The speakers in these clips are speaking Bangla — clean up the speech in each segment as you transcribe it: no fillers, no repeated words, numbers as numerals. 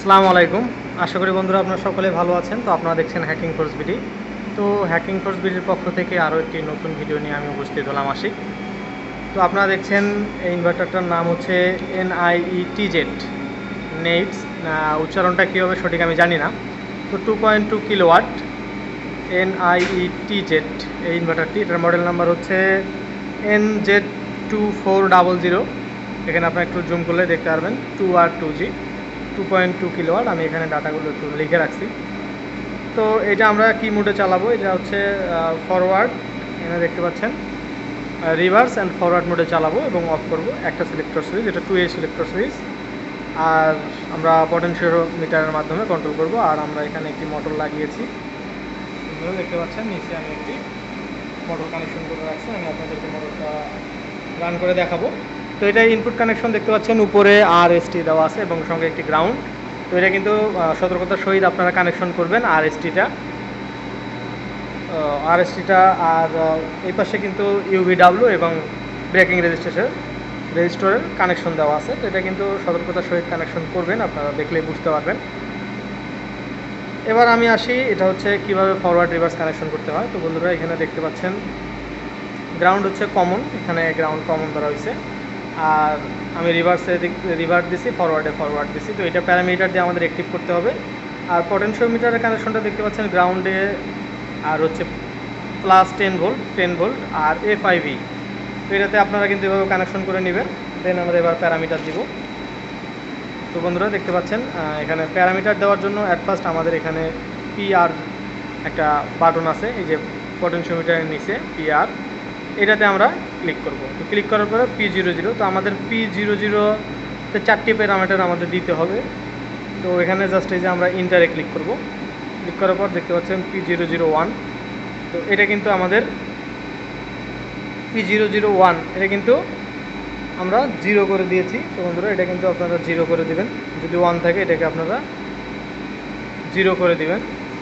আসসালামু আলাইকুম। আশা করি বন্ধুরা আপনারা সকলে ভালো আছেন। তো আপনারা দেখছেন হ্যাকিং কোর্স বিডি। তো হ্যাকিং কোর্স বিডির পক্ষ থেকে আরও একটি নতুন ভিডিও নিয়ে আমি উপস্থিত হলাম আশিক। তো আপনারা দেখছেন এই ইনভার্টারটার নাম হচ্ছে NIETZ নেইটস। উচ্চারণটা কী হবে সঠিক আমি জানি না। তো 2.2 কিলোওয়াট NIETZ এই ইনভার্টারটি, এটার মডেল নাম্বার হচ্ছে nz2400। এখানে আপনারা একটু জুম করলে দেখতে পারবেন 2R 2G 2.2 কিলোওয়াট। আমি এখানে ডাটাগুলো একটু লিখে রাখছি। তো এটা আমরা কি মোডে চালাবো, এটা হচ্ছে ফরওয়ার্ড, এখানে দেখতে পাচ্ছেন রিভার্স অ্যান্ড ফরওয়ার্ড মোডে চালাবো এবং অফ করব একটা সিলেক্টর সুইচ, এটা 2A সিলেক্টর সুইচ। আর আমরা পটেনশিওমিটারের মাধ্যমে কন্ট্রোল করব। আর আমরা এখানে একটি মোটর লাগিয়েছি, দেখতে পাচ্ছেন নিচে আমি একটি মোটর কানেকশন করে রাখছি। আমি আপনাদেরকে মোটরটা রান করে দেখাবো। তো এটা ইনপুট কানেকশন দেখতে পাচ্ছেন, উপরে RST দেওয়া আছে এবং সঙ্গে একটি গ্রাউন্ড। তো এটা কিন্তু সতর্কতার সহিত আপনারা কানেকশন করবেন RSTটা। আর এই পাশে কিন্তু UVW এবং ব্রেকিং রেজিস্টরের কানেকশন দেওয়া আছে। তো এটা কিন্তু সতর্কতার সহিত কানেকশন করবেন, আপনারা দেখলেই বুঝতে পারবেন। এবার আমি আসি, এটা হচ্ছে কিভাবে ফরওয়ার্ড রিভার্স কানেকশন করতে হয়। তো বন্ধুরা এখানে দেখতে পাচ্ছেন গ্রাউন্ড হচ্ছে কমন, এখানে গ্রাউন্ড কমন ধরা হয়েছে। আর আমি রিভার্স দিছি, ফরওয়ার্ড দিছি। তো এটা প্যারামিটার দিয়ে আমাদের অ্যাক্টিভ করতে হবে। আর পটেনশিওমিটারের কানেকশনটা দেখতে পাচ্ছেন গ্রাউন্ডে, আর হচ্ছে প্লাস 10 ভোল্ট আর A5V। তো এটাতে আপনারা কিন্তু এভাবে কানেকশন করে নেবেন। দেন আমরা এবার প্যারামিটার দিব। তো বন্ধুরা দেখতে পাচ্ছেন এখানে প্যারামিটার দেওয়ার জন্য অ্যাট ফার্স্ট আমাদের এখানে PR একটা বাটন আছে, এই যে পটেনশিওমিটারের নিচে PR, এটাতে আমরা ক্লিক করব। তো ক্লিক করার পরে P00, তো আমাদের P00-তে 4টি প্যারামিটার আমাদের দিতে হবে। তো এখানে জাস্ট এই যে আমরা ইন্টারে ক্লিক করব। ক্লিক করার পর দেখতে পাচ্ছেন P001। তো এটা কিন্তু আমাদের P001, এটা কিন্তু আমরা 0 করে দিয়েছি। তো বন্ধুরা এটা কিন্তু আপনারা 0 করে দিবেন, যদি 1 থাকে এটাকে আপনারা 0 করে দিবেন।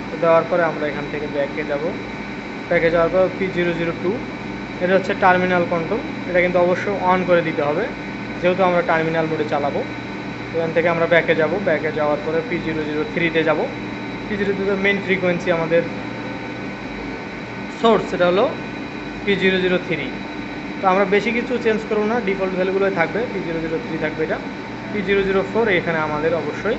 তো দেওয়ার পরে আমরা এখান থেকে ব্যাকে যাব। ব্যাকে যাওয়ার পর P002, এটা হচ্ছে টার্মিনাল কন্ট্রোল, এটা কিন্তু অবশ্যই অন করে দিতে হবে যেহেতু আমরা টার্মিনাল মোডে চালাবো। এখান থেকে আমরা ব্যাকে যাব। ব্যাকে যাওয়ার পরে P003-তে যাব। P003 মেইন ফ্রিকোয়েন্সি আমাদের সোর্স, এটা হলো P003। তো আমরা বেশি কিছু চেঞ্জ করব না, ডিফল্ট ভ্যালুগুলোই থাকবে। P003 থাকবে এটা। P004 এখানে আমাদের অবশ্যই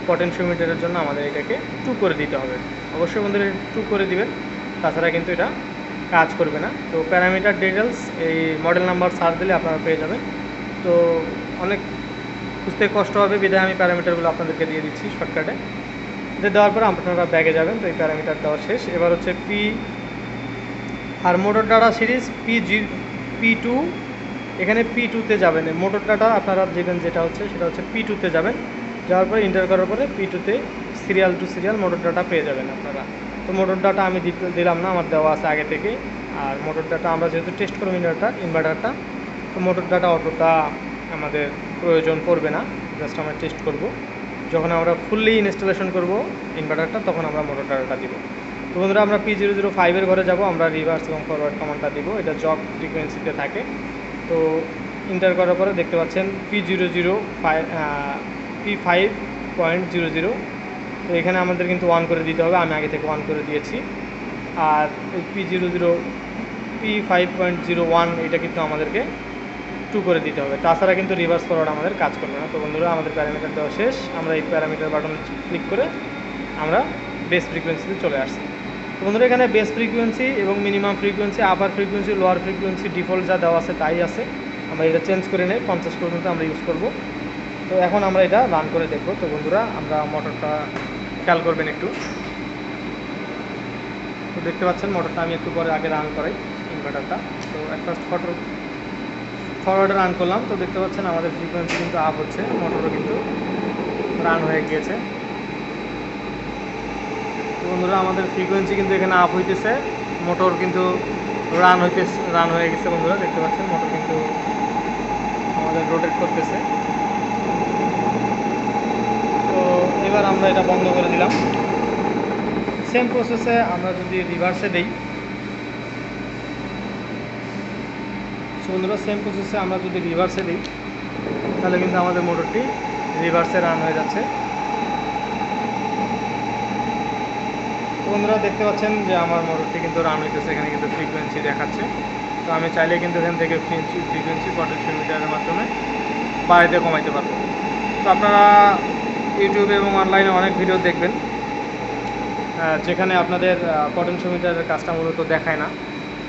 পটেনশিওমিটারের জন্য আমাদের এটাকে 2 করে দিতে হবে। অবশ্যই বন্ধুরা 2 করে দিবেন, তাছাড়া কিন্তু এটা কাজ করবে না। তো প্যারামিটার ডিটেলস এই মডেল নাম্বার সার্চ দিলে আপনারা পেয়ে যাবেন। তো অনেক বুঝতে কষ্ট হবে, বিধায় আমি প্যারামিটারগুলো আপনাদেরকে দিয়ে দিচ্ছি শর্টকাটে। এটা দেওয়ার পর আপনারা ব্যাগে যাবেন। তো এই প্যারামিটার দেওয়া শেষ। এবার হচ্ছে আর মোটর ডাটা সিরিজ P2, এখানে P2-তে যাবেন। মোটর ডাটা আপনারা দেবেন যেটা হচ্ছে সেটা হচ্ছে P2-তে যাবেন। যাওয়ার পরে ইন্টার করার পরে P2-তে serial to serial motor data পেয়ে যাবেন আপনারা। তো মোটর ডাটা আমি দিলাম না, আমার দেওয়া আছে আগে থেকে। আর মোটর ডাটা আমরা যেহেতু টেস্ট করব ইনভার্টারটা, তো মোটর ডাটা অতটা আমাদের প্রয়োজন পড়বে না, জাস্ট আমরা টেস্ট করব। যখন আমরা ফুললি ইনস্টলেশন করব ইনভার্টারটা, তখন আমরা মোটর ডাটাটা দিব। তো বন্ধুরা আমরা P005-এর ঘরে যাব, আমরা রিভার্স এবং ফরওয়ার্ড কমান্ডটা দিব, এটা জব ফ্রিকোয়েন্সিতে থাকে। তো ইন্টার করার পরে দেখতে পাচ্ছেন P5.00। তো এখানে আমাদের কিন্তু 1 করে দিতে হবে, আমি আগে থেকে 1 করে দিয়েছি। আর এই P5.01 এটা কিন্তু আমাদেরকে 2 করে দিতে হবে, তাছাড়া কিন্তু রিভার্স ফরওয়ার্ড আমাদের কাজ করবে না। তো বন্ধুরা আমাদের প্যারামিটার দেওয়া শেষ। আমরা এই প্যারামিটার বাটনে ক্লিক করে আমরা বেস ফ্রিকোয়েন্সিতে চলে আসছি। তো বন্ধুরা এখানে বেস ফ্রিকোয়েন্সি এবং মিনিমাম ফ্রিকোয়েন্সি, আপার ফ্রিকোয়েন্সি, লোয়ার ফ্রিকোয়েন্সি ডিফল্ট যা দেওয়া আছে তাই আছে। আমরা এটা চেঞ্জ করে নেই, 50 পর্যন্ত আমরা ইউজ করব। তো এখন আমরা এটা রান করে দেখব। তো বন্ধুরা আমরা মোটরটা খেয়াল করবেন একটু। তো দেখতে পাচ্ছেন মোটরটা আমি একটু পরে আগে রান করাই ইনভার্টারটা। তো একটা ফরওয়ার্ডে রান করলাম। তো দেখতে পাচ্ছেন আমাদের ফ্রিকোয়েন্সি কিন্তু আপ হচ্ছে, মোটরও কিন্তু রান হয়ে গিয়েছে। তো বন্ধুরা আমাদের ফ্রিকোয়েন্সি কিন্তু এখানে আপ হইতেছে, মোটর কিন্তু রান হয়ে গেছে। বন্ধুরা দেখতে পাচ্ছেন মোটর কিন্তু আমাদের রোটেট করতেছে। তো এবার আমরা এটা বন্ধ করে দিলাম। সেম প্রসেসে আমরা যদি রিভার্সে দিই, বন্ধুরা সেম প্রসেসে আমরা যদি রিভার্সে দিই তাহলে কিন্তু আমাদের মোটরটি রিভার্সে রান হয়ে যাচ্ছে। বন্ধুরা দেখতে পাচ্ছেন যে আমার মোটরটি কিন্তু রান হইতেছে, এখানে কিন্তু ফ্রিকোয়েন্সি দেখাচ্ছে। তো আমি চাইলে কিন্তু এখান থেকে ফ্রিকোয়েন্সি পটেনশিওমিটারের মাধ্যমে বাড়াইতে কমাইতে পারবো। তো আপনারা ইউটিউবে এবং অনলাইনে অনেক ভিডিও দেখবেন যেখানে আপনাদের পটেনশিওমিটারের কাজটা মূলত দেখায় না,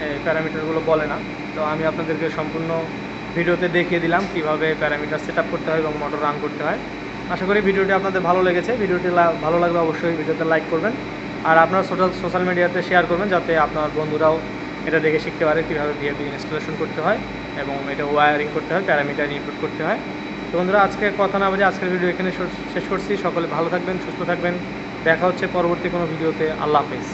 এই প্যারামিটারগুলো বলে না। তো আমি আপনাদেরকে সম্পূর্ণ ভিডিওতে দেখিয়ে দিলাম কীভাবে প্যারামিটার সেট আপ করতে হয় এবং মোটর রান করতে হয়। আশা করি ভিডিওটি আপনাদের ভালো লেগেছে। ভিডিওটি ভালো লাগলে অবশ্যই ভিডিওতে লাইক করবেন, আর আপনার সোশ্যাল মিডিয়াতে শেয়ার করবেন যাতে আপনার বন্ধুরাও এটা দেখে শিখতে পারে কীভাবে ভিএপি ইনস্টলেশন করতে হয় এবং এটা ওয়্যারিং করতে হয়, প্যারামিটার ইনপুট করতে হয়। তো বন্ধুরা, আজকে কথা না বলে আজকের ভিডিও এখানে শেষ করছি। সকলে ভালো থাকবেন, সুস্থ থাকবেন। দেখা হচ্ছে পরবর্তী কোনো ভিডিওতে। আল্লাহ হাফেজ।